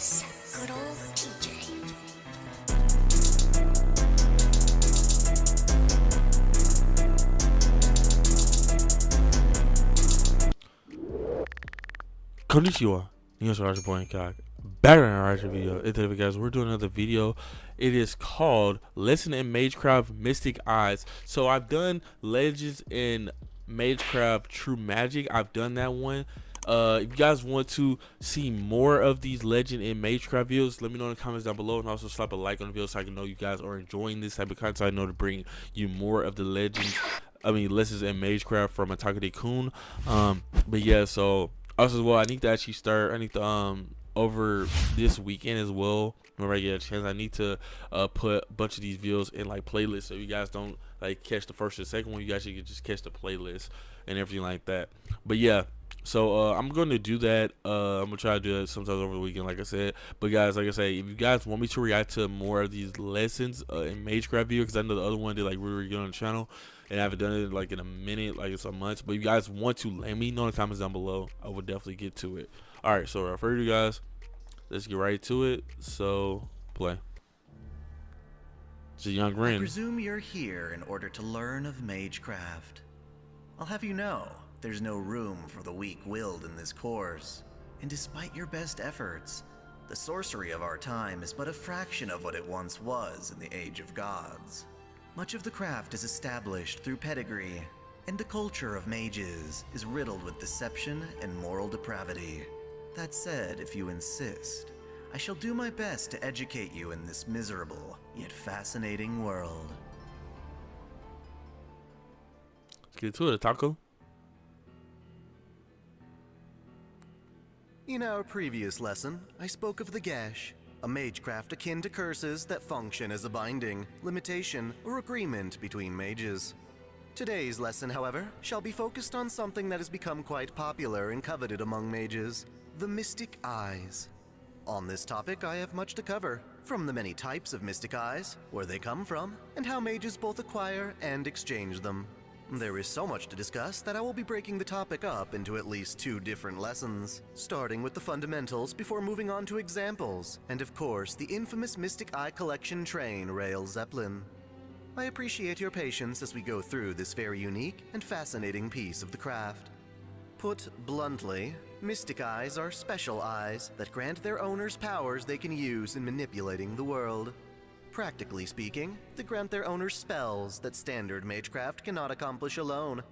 Yes, good old TJ. Konnichiwa. News Roger Boy INCOG. Back in our video. Today, guys, we're doing another video. It is called Lesson in Magecraft Mystic Eyes. So I've done Legends in Magecraft True Magic. I've done that one. If you guys want to see more of these Legend in Magecraft videos, let me know in the comments down below, and also slap a like on the video so I can know you guys are enjoying this type of content. So I know to bring you more of the Lessons in Magecraft from OTAKUDAIKUN. But yeah, so also as well, I need to actually start. I need to over this weekend as well, whenever I get a chance, I need to put a bunch of these videos in like playlists, so you guys don't like catch the first or second one. You guys can just catch the playlist and everything like that. But yeah, so I'm going to do that. I'm gonna try to do it sometimes over the weekend, like I said. But guys, like I say, if you guys want me to react to more of these lessons in Magecraft video, because I know the other one did like really good on the channel, and I haven't done it like in a minute, like it's a month. But if you guys want to, let me know in the comments down below. I will definitely get to it. All right, so for you guys, let's get right to it. So play. It's a young Ren. I presume you're here in order to learn of Magecraft. I'll have you know, there's no room for the weak-willed in this course. And despite your best efforts, the sorcery of our time is but a fraction of what it once was in the Age of Gods. Much of the craft is established through pedigree, and the culture of mages is riddled with deception and moral depravity. That said, if you insist, I shall do my best to educate you in this miserable, yet fascinating world. Let's get to it, Taco. In our previous lesson, I spoke of the Gash, a magecraft akin to curses that function as a binding, limitation, or agreement between mages. Today's lesson, however, shall be focused on something that has become quite popular and coveted among mages: the Mystic Eyes. On this topic, I have much to cover, from the many types of Mystic Eyes, where they come from, and how mages both acquire and exchange them. There is so much to discuss that I will be breaking the topic up into at least 2 different lessons, starting with the fundamentals before moving on to examples, and of course the infamous Mystic Eye collection train Rail Zeppelin. I appreciate your patience as we go through this very unique and fascinating piece of the craft. Put bluntly, Mystic Eyes are special eyes that grant their owners powers they can use in manipulating the world. Practically speaking, they grant their owners spells that standard Magecraft cannot accomplish alone.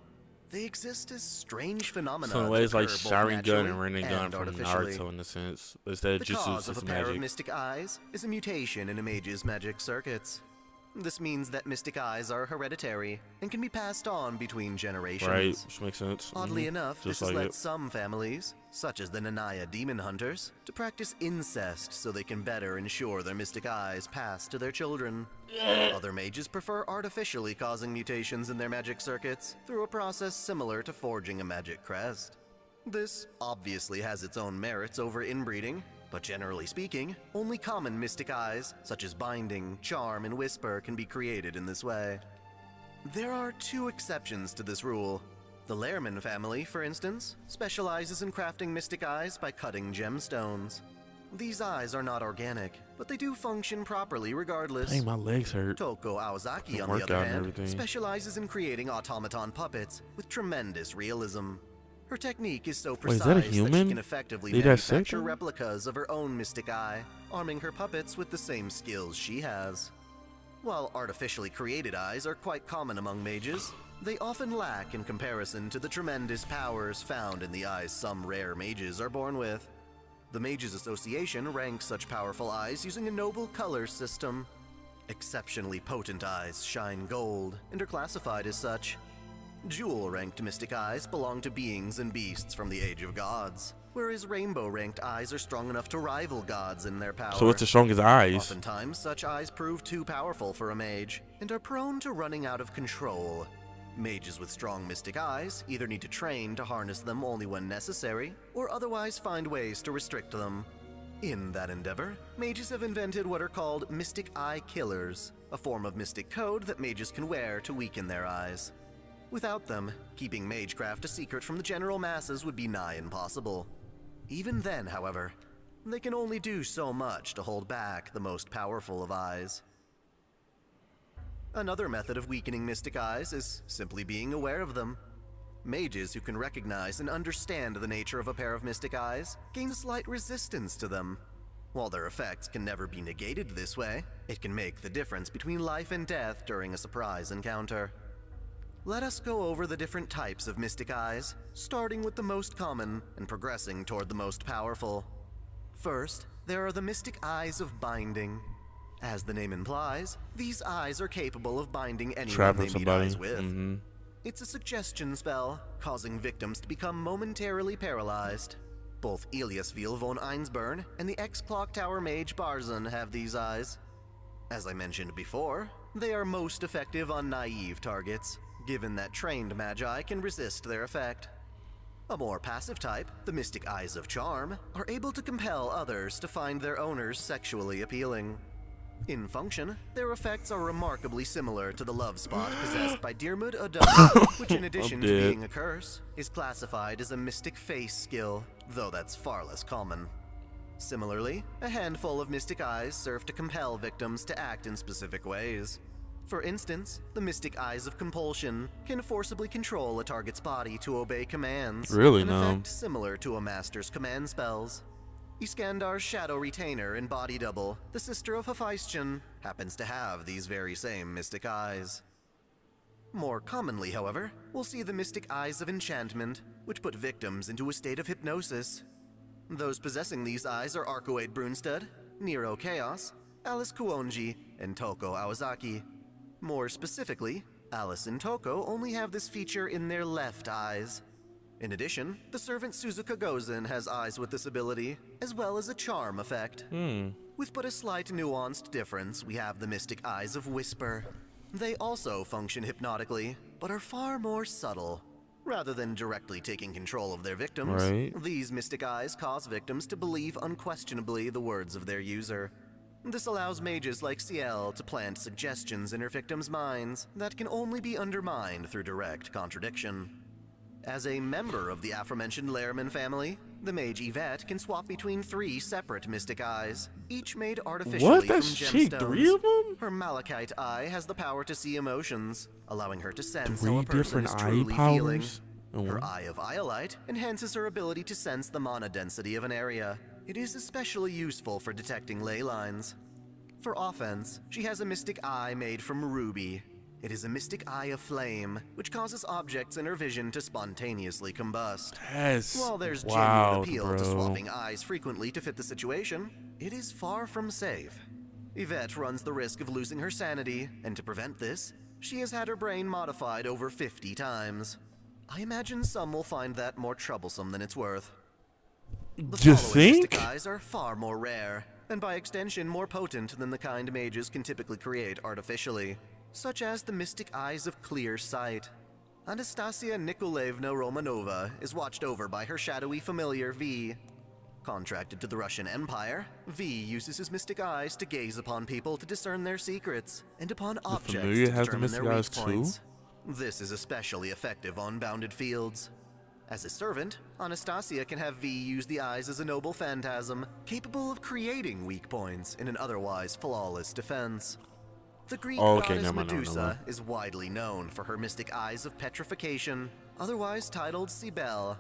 They exist as strange phenomena. So in ways like Sharingan and Rinnegan from Naruto in a sense, instead of just jutsu, of a pair of Mystic Eyes is a mutation in a mage's magic circuits. This means that Mystic Eyes are hereditary and can be passed on between generations. Right, which makes sense. Oddly enough, this like has led some families, such as the Nanaya Demon Hunters, to practice incest so they can better ensure their Mystic Eyes pass to their children. Other mages prefer artificially causing mutations in their magic circuits through a process similar to forging a magic crest. This obviously has its own merits over inbreeding, but generally speaking, only common Mystic Eyes, such as Binding, Charm, and Whisper, can be created in this way. There are 2 exceptions to this rule. The Lehrman family, for instance, specializes in crafting Mystic Eyes by cutting gemstones. These eyes are not organic, but they do function properly regardless. Dang, my legs hurt. Toko Aozaki, on the other hand, specializes in creating automaton puppets with tremendous realism. Her technique is so precise that she can effectively manufacture replicas of her own Mystic Eye, arming her puppets with the same skills she has. While artificially created eyes are quite common among mages, they often lack in comparison to the tremendous powers found in the eyes some rare mages are born with. The Mages Association ranks such powerful eyes using a noble color system. Exceptionally potent eyes shine gold and are classified as such. Jewel-ranked Mystic Eyes belong to beings and beasts from the Age of Gods, whereas rainbow-ranked eyes are strong enough to rival gods in their power. So what's the strongest eyes? Oftentimes, such eyes prove too powerful for a mage, and are prone to running out of control. Mages with strong Mystic Eyes either need to train to harness them only when necessary, or otherwise find ways to restrict them. In that endeavor, mages have invented what are called Mystic Eye Killers, a form of mystic code that mages can wear to weaken their eyes. Without them, keeping Magecraft a secret from the general masses would be nigh impossible. Even then, however, they can only do so much to hold back the most powerful of eyes. Another method of weakening mystic eyes is simply being aware of them. Mages who can recognize and understand the nature of a pair of mystic eyes gain slight resistance to them. While their effects can never be negated this way, it can make the difference between life and death during a surprise encounter. Let us go over the different types of mystic eyes, starting with the most common and progressing toward the most powerful. First, there are the mystic eyes of binding. As the name implies, these eyes are capable of binding anyone they meet eyes with. It's a suggestion spell, causing victims to become momentarily paralyzed. Both Eliasville von Einsburn and the ex-Clock Tower mage Barzan have these eyes. As I mentioned before, they are most effective on naive targets, given that trained magi can resist their effect. A more passive type, the Mystic Eyes of Charm, are able to compel others to find their owners sexually appealing. In function, their effects are remarkably similar to the love spot possessed by Diarmuid O'Donnell, which in addition to being a curse, is classified as a mystic face skill, though that's far less common. Similarly, a handful of mystic eyes serve to compel victims to act in specific ways. For instance, the Mystic Eyes of Compulsion can forcibly control a target's body to obey commands, an effect similar to a master's command spells. Iskandar's Shadow Retainer in Body Double, the sister of Hephaestion, happens to have these very same mystic eyes. More commonly, however, we'll see the Mystic Eyes of Enchantment, which put victims into a state of hypnosis. Those possessing these eyes are Arcoade Brunstad, Nero Chaos, Alice Kuonji, and Toko Awazaki. More specifically, Alice and Toko only have this feature in their left eyes. In addition, the servant Suzuka Gozen has eyes with this ability, as well as a charm effect. With but a slight nuanced difference, we have the Mystic Eyes of Whisper. They also function hypnotically, but are far more subtle. Rather than directly taking control of their victims, these Mystic Eyes cause victims to believe unquestionably the words of their user. This allows mages like Ciel to plant suggestions in her victims' minds that can only be undermined through direct contradiction. As a member of the aforementioned Lehrman family, the mage Yvette can swap between 3 separate mystic eyes, each made artificially from gemstones. 3 of them? Her malachite eye has the power to see emotions, allowing her to sense how a person is truly feeling. Her eye of iolite enhances her ability to sense the mana density of an area. It is especially useful for detecting ley lines. For offense, she has a mystic eye made from ruby. It is a mystic eye of flame, which causes objects in her vision to spontaneously combust. While there's genuine appeal to swapping eyes frequently to fit the situation, it is far from safe. Yvette runs the risk of losing her sanity, and to prevent this, she has had her brain modified over 50 times. I imagine some will find that more troublesome than it's worth. The following mystic eyes are far more rare, and by extension more potent than the kind mages can typically create artificially, such as the Mystic Eyes of Clear Sight. Anastasia Nikolaevna Romanova is watched over by her shadowy familiar V. Contracted to the Russian Empire, V uses his mystic eyes to gaze upon people to discern their secrets, and upon objects to determine their weak points. This is especially effective on bounded fields. As a servant, Anastasia can have V use the eyes as a noble phantasm, capable of creating weak points in an otherwise flawless defense. The Greek goddess Medusa is widely known for her mystic eyes of petrification, otherwise titled Cybele.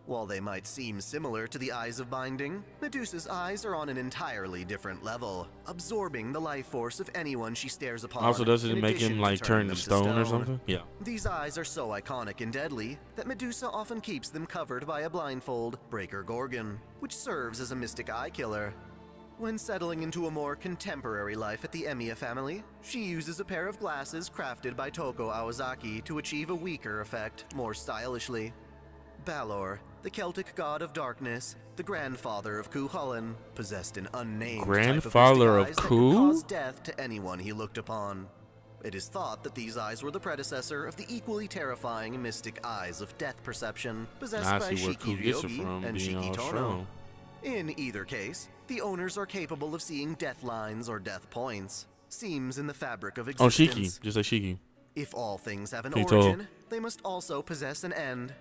While they might seem similar to the eyes of binding, Medusa's eyes are on an entirely different level, absorbing the life force of anyone she stares upon. Also, does it make him like turn to stone or something? Yeah. These eyes are so iconic and deadly that Medusa often keeps them covered by a blindfold, Breaker Gorgon, which serves as a mystic eye killer. When settling into a more contemporary life at the Emiya family, she uses a pair of glasses crafted by Toko Awazaki to achieve a weaker effect more stylishly. Balor, the Celtic god of darkness, the grandfather of Cuchulainn, possessed an unnamed grandfather type of mystic eyes that could cause death to anyone he looked upon. It is thought that these eyes were the predecessor of the equally terrifying mystic eyes of death perception possessed by Shiki Ryogi and Shiki Tono. In either case, the owners are capable of seeing death lines or death points, seams in the fabric of existence. Shiki, just like Shiki. If all things have an origin, they must also possess an end.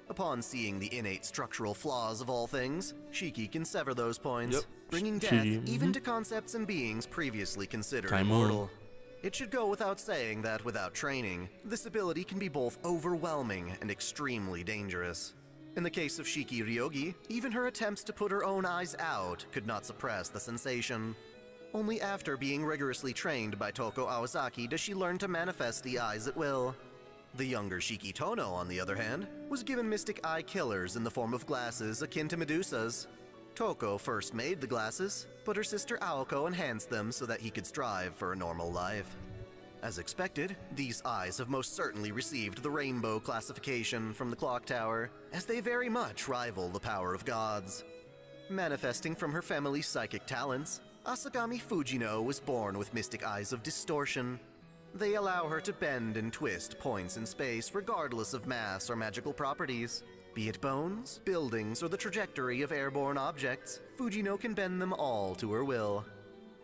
Upon seeing the innate structural flaws of all things, Shiki can sever those points, Yep. bringing death Shiki, even to concepts and beings previously considered Time immortal. It should go without saying that without training, this ability can be both overwhelming and extremely dangerous. In the case of Shiki Ryogi, even her attempts to put her own eyes out could not suppress the sensation. Only after being rigorously trained by Toko Awasaki does she learn to manifest the eyes at will. The younger Shiki Tono, on the other hand, was given mystic eye killers in the form of glasses akin to Medusa's. Toko first made the glasses, but her sister Aoko enhanced them so that he could strive for a normal life. As expected, these eyes have most certainly received the rainbow classification from the clock tower, as they very much rival the power of gods. Manifesting from her family's psychic talents, Asagami Fujino was born with mystic eyes of distortion. They allow her to bend and twist points in space regardless of mass or magical properties. Be it bones, buildings, or the trajectory of airborne objects, Fujino can bend them all to her will.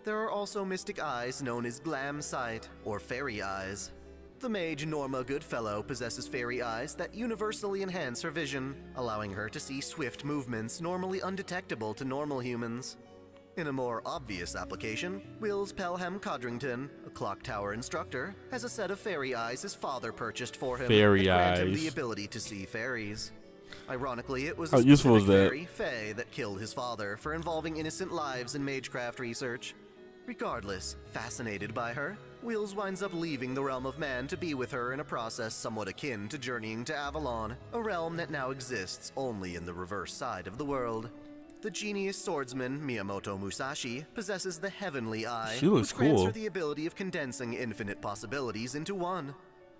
There are also mystic eyes known as glam sight, or fairy eyes. The mage Norma Goodfellow possesses fairy eyes that universally enhance her vision, allowing her to see swift movements normally undetectable to normal humans. In a more obvious application, Wills Pelham Codrington, a clock tower instructor, has a set of fairy eyes his father purchased for him Fairy that grant him eyes. the ability to see fairies. Ironically, it was How a useful is specific that? fairy, Faye, that killed his father for involving innocent lives in Magecraft research. Regardless, fascinated by her, Wills winds up leaving the realm of man to be with her in a process somewhat akin to journeying to Avalon, a realm that now exists only in the reverse side of the world. The genius swordsman Miyamoto Musashi possesses the Heavenly Eye, She looks which grants cool. her the ability of condensing infinite possibilities into one.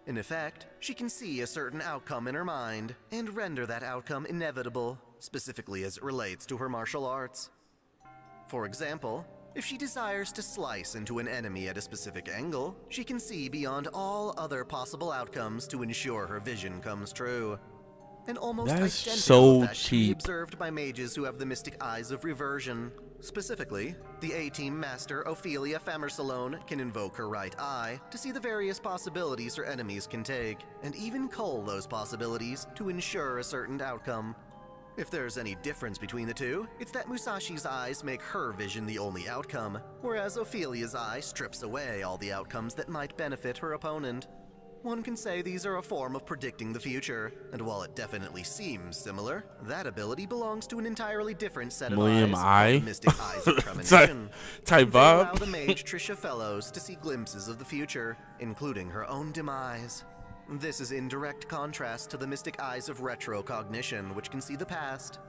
In effect, she can see a certain outcome in her mind and render that outcome inevitable, specifically as it relates to her martial arts. For example, if she desires to slice into an enemy at a specific angle, she can see beyond all other possible outcomes to ensure her vision comes true. An almost That's identical so effect can be cheap. observed by mages who have the mystic eyes of reversion. Specifically, the A-Team master Ophelia Famersalone can invoke her right eye to see the various possibilities her enemies can take, and even cull those possibilities to ensure a certain outcome. If there's any difference between the two, it's that Musashi's eyes make her vision the only outcome, whereas Ophelia's eye strips away all the outcomes that might benefit her opponent. One can say these are a form of predicting the future, and while it definitely seems similar, that ability belongs to an entirely different set of William eyes, Eye? called the Mystic Eyes of Premonition. Type They allow vibe. the mage Trisha Fellows to see glimpses of the future, including her own demise. This is in direct contrast to the mystic eyes of retrocognition, which can see the past.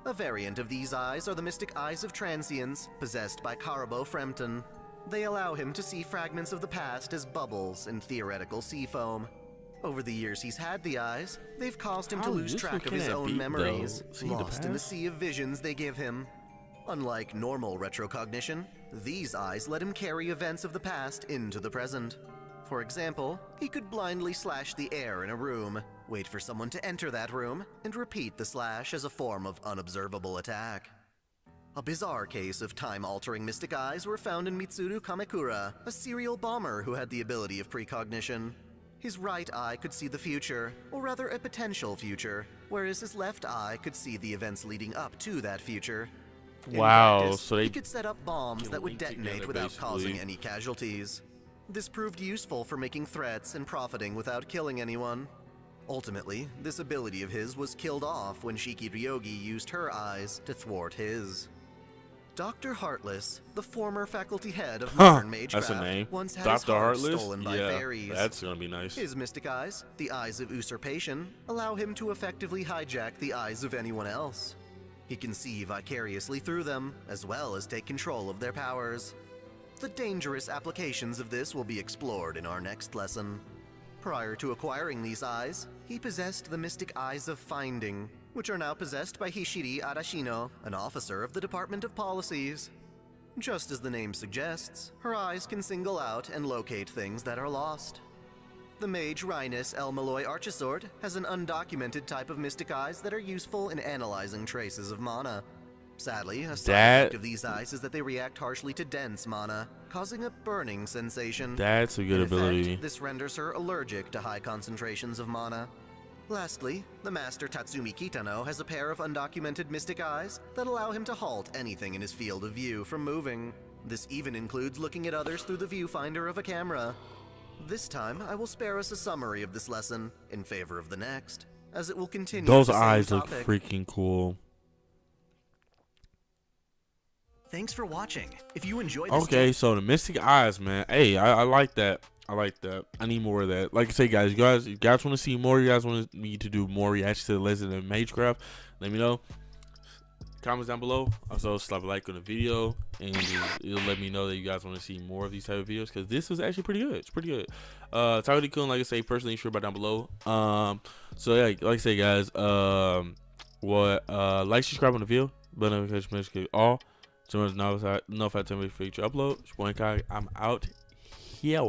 A variant of these eyes are the mystic eyes of transience, possessed by Karabo Frempton. They allow him to see fragments of the past as bubbles in theoretical sea foam. Over the years he's had the eyes, they've caused him to How lose useful track of can his that own be, memories, though? See the lost in the past? sea of visions they give him. Unlike normal retrocognition, these eyes let him carry events of the past into the present. For example, he could blindly slash the air in a room, wait for someone to enter that room, and repeat the slash as a form of unobservable attack. A bizarre case of time-altering mystic eyes were found in Mitsuru Kamekura, a serial bomber who had the ability of precognition. His right eye could see the future, or rather a potential future, whereas his left eye could see the events leading up to that future. In Wow, practice, so they he could set up bombs can that would link detonate together, without causing basically. any casualties. This proved useful for making threats and profiting without killing anyone. Ultimately, this ability of his was killed off when Shiki Ryogi used her eyes to thwart his. Dr. Heartless, the former faculty head of modern Magecraft, That's a name. once had Dr. his heart Heartless? stolen by Yeah, fairies. that's gonna be nice. His mystic eyes, the eyes of usurpation, allow him to effectively hijack the eyes of anyone else. He can see vicariously through them, as well as take control of their powers. The dangerous applications of this will be explored in our next lesson. Prior to acquiring these eyes, he possessed the mystic eyes of finding, which are now possessed by Hishiri Arashino, an officer of the Department of Policies. Just as the name suggests, her eyes can single out and locate things that are lost. The mage Rhinus El Malloy Archisword has an undocumented type of mystic eyes that are useful in analyzing traces of mana. Sadly, a side effect of these eyes is that they react harshly to dense mana, causing a burning sensation. That's a good In effect, ability. this renders her allergic to high concentrations of mana. Lastly, the master Tatsumi Kitano has a pair of undocumented mystic eyes that allow him to halt anything in his field of view from moving. This even includes looking at others through the viewfinder of a camera. This time, I will spare us a summary of this lesson in favor of the next, as it will continue. Those the same eyes look topic. freaking cool. Thanks for watching. If you enjoyed this Okay, so the mystic eyes, man. Hey, I like that. I like that. I need more of that. Like I say, guys, you guys want to see more? You guys want me to do more reactions to the Legend of Magecraft? Let me know. Comments down below. Also, slap a like on the video, and it'll let me know that you guys want to see more of these type of videos, because this was actually pretty good. It's pretty good. OTAKUDAIKUN, like I say, personally, sure about down below. So yeah, like I say, guys, like, subscribe on the video, bell notification, all. So notified to me for future upload. It's your boy INCOG. I'm out here.